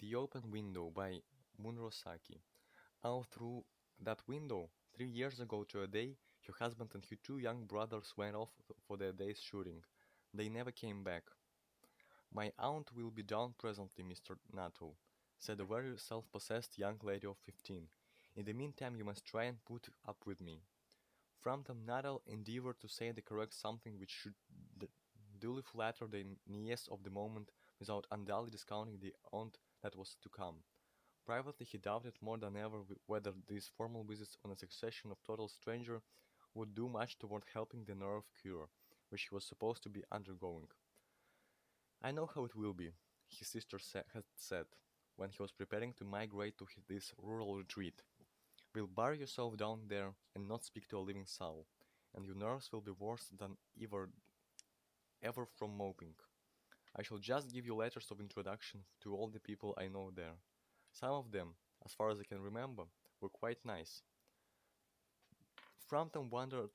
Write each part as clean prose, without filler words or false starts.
The Open Window by Munro Saki. Out through that window, 3 years ago to a day, her husband and her two young brothers went off for their day's shooting. They never came back. My aunt will be down presently, Mr. Nuttall, said a very self-possessed young lady of 15. In the meantime, you must try and put up with me. Frampton Nuttall endeavored to say the correct something which should d- duly flatter the niece of the moment without unduly discounting the aunt that was to come. Privately, he doubted more than ever whether these formal visits on a succession of total strangers would do much toward helping the nerve cure, which he was supposed to be undergoing. I know how it will be, his sister had said, when he was preparing to migrate to this rural retreat. Will bury yourself down there and not speak to a living soul, and your nerves will be worse than ever from moping. I shall just give you letters of introduction to all the people I know there. Some of them, as far as I can remember, were quite nice. Frampton wondered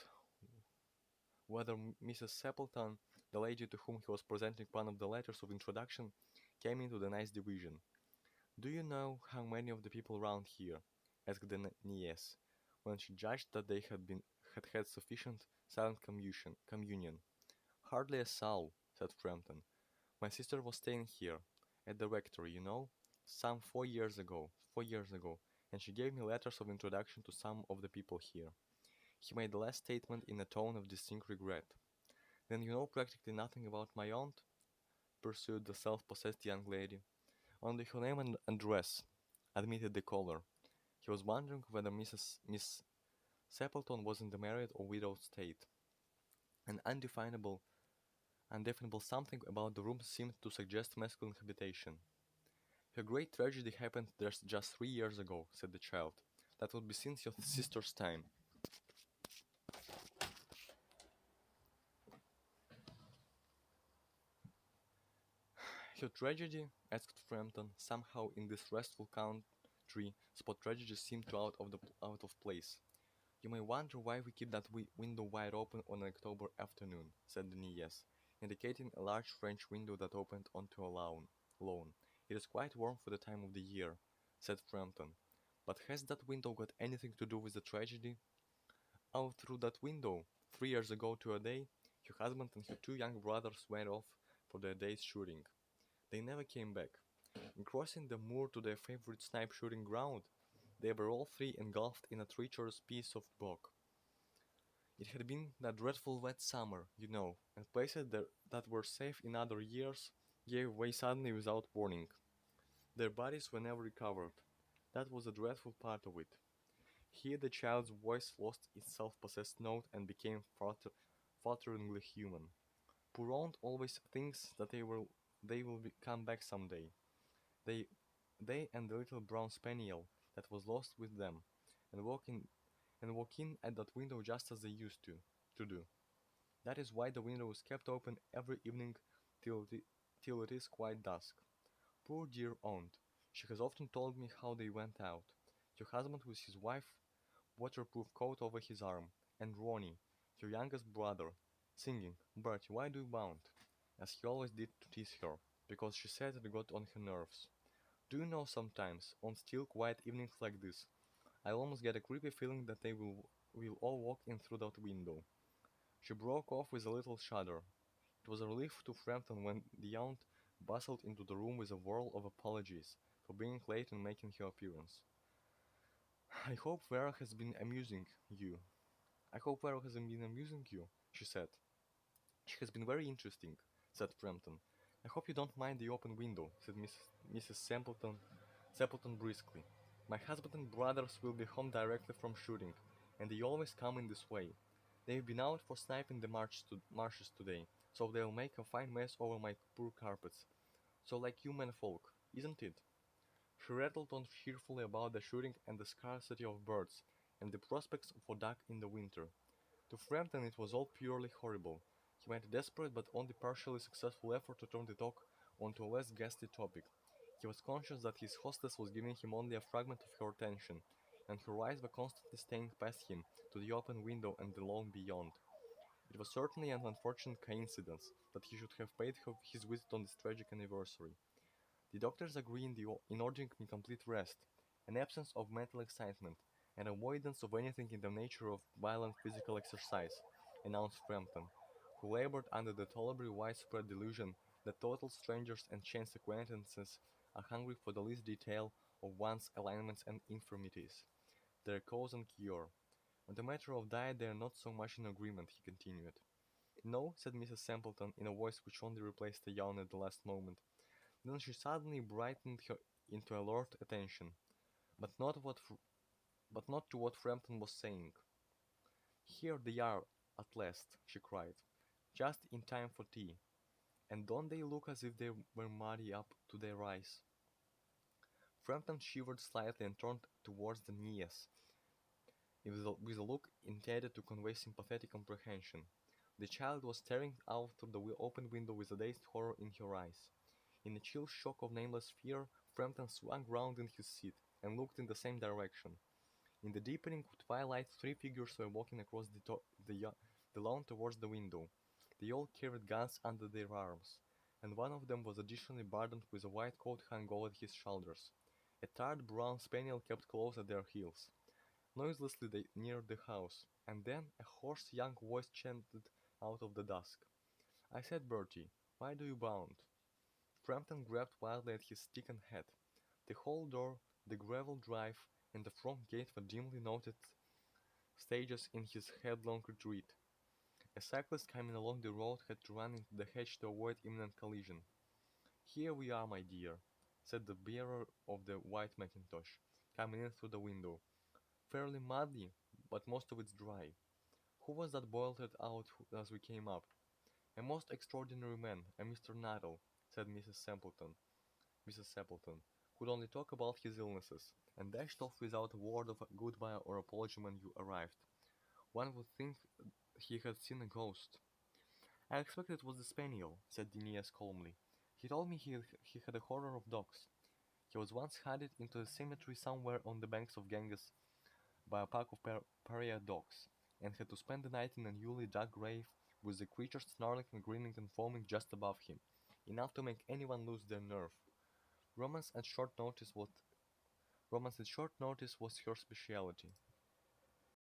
whether Mrs. Sepelton, the lady to whom he was presenting one of the letters of introduction, came into the nice division. Do you know how many of the people round here? Asked the niece, when she judged that they had sufficient silent communion. Hardly a soul, said Frampton. My sister was staying here, at the rectory, you know, some 4 years ago, and she gave me letters of introduction to some of the people here. He made the last statement in a tone of distinct regret. Then you know practically nothing about my aunt? Pursued the self-possessed young lady. Only her name and address, admitted the caller. He was wondering whether Miss Sepleton was in the married or widowed state. An undefinable something about the room seemed to suggest masculine habitation. Her great tragedy happened just 3 years ago, said the child. That would be since your sister's time. Her tragedy? Asked Frampton. Somehow in this restful country spot tragedy seemed out of place. You may wonder why we keep that window wide open on an October afternoon, said the niece, indicating a large French window that opened onto a lawn. It is quite warm for the time of the year, said Frampton. But has that window got anything to do with the tragedy? Out through that window, 3 years ago to a day, her husband and her two young brothers went off for their day's shooting. They never came back. In crossing the moor to their favorite snipe shooting ground, they were all three engulfed in a treacherous piece of bog. It had been that dreadful wet summer, you know, and places that were safe in other years gave way suddenly without warning. Their bodies were never recovered. That was the dreadful part of it. Here the child's voice lost its self-possessed note and became falteringly human. Poor aunt always thinks that they will come back someday. They, they and the little brown spaniel that was lost with them, and walk in at that window just as they used to do. That is why the window is kept open every evening till it is quite dusk. Poor dear aunt! She has often told me how they went out. Her husband with his wife, waterproof coat over his arm, and Ronnie, her youngest brother, singing, Bertie, why do you bound? As he always did to tease her, because she said it got on her nerves. Do you know sometimes, on still quiet evenings like this, I almost get a creepy feeling that they will all walk in through that window. She broke off with a little shudder. It was a relief to Frampton when the aunt bustled into the room with a whirl of apologies for being late in making her appearance. I hope Vera has been amusing you. I hope Vera hasn't been amusing you, she said. She has been very interesting, said Frampton. I hope you don't mind the open window, said Mrs. Sampleton briskly. My husband and brothers will be home directly from shooting, and they always come in this way. They've been out for sniping the marshes today, so they'll make a fine mess over my poor carpets. So like you menfolk, isn't it? She rattled on cheerfully about the shooting and the scarcity of birds, and the prospects for duck in the winter. To Frampton it was all purely horrible. He made a desperate but only partially successful effort to turn the talk onto a less ghastly topic. He was conscious that his hostess was giving him only a fragment of her attention, and her eyes were constantly staying past him to the open window and the lawn beyond. It was certainly an unfortunate coincidence that he should have paid her his visit on this tragic anniversary. The doctors agree in ordering me complete rest, an absence of mental excitement, and avoidance of anything in the nature of violent physical exercise, announced Frampton, who labored under the tolerably widespread delusion that total strangers and chance acquaintances are hungry for the least detail of one's ailments and infirmities, their cause and cure. On the matter of diet they are not so much in agreement, he continued. No, said Mrs. Sampleton in a voice which only replaced a yawn at the last moment. Then she suddenly brightened her into alert attention, but but not to what Frampton was saying. Here they are, at last, she cried, just in time for tea. And don't they look as if they were muddy up to their eyes? Frampton shivered slightly and turned towards the niece, with a look intended to convey sympathetic comprehension. The child was staring out through the open window with a dazed horror in her eyes. In a chill shock of nameless fear, Frampton swung round in his seat and looked in the same direction. In the deepening twilight, three figures were walking across the lawn towards the window. They all carried guns under their arms, and one of them was additionally burdened with a white coat hung over his shoulders. A tired brown spaniel kept close at their heels. Noiselessly they neared the house, and then a hoarse young voice chanted out of the dusk. "I said, Bertie, why do you bound?" Frampton grabbed wildly at his stick and hat. The hall door, the gravel drive, and the front gate were dimly noted stages in his headlong retreat. A cyclist coming along the road had to run into the hedge to avoid imminent collision. "Here we are, my dear," said the bearer of the white mackintosh, coming in through the window. "Fairly muddy, but most of it's dry. Who was that bolted out as we came up?" "A most extraordinary man, a Mr. Nuttall," said Mrs. Sappleton, "who'd only talk about his illnesses, and dashed off without a word of goodbye or apology when you arrived. One would think he had seen a ghost." "I expect it was the spaniel," said Denias calmly. "He told me he had a horror of dogs. He was once hunted into a cemetery somewhere on the banks of Ganges by a pack of pariah dogs, and had to spend the night in a newly dug grave with the creatures snarling and grinning and foaming just above him, enough to make anyone lose their nerve. Romance at short notice was her specialty.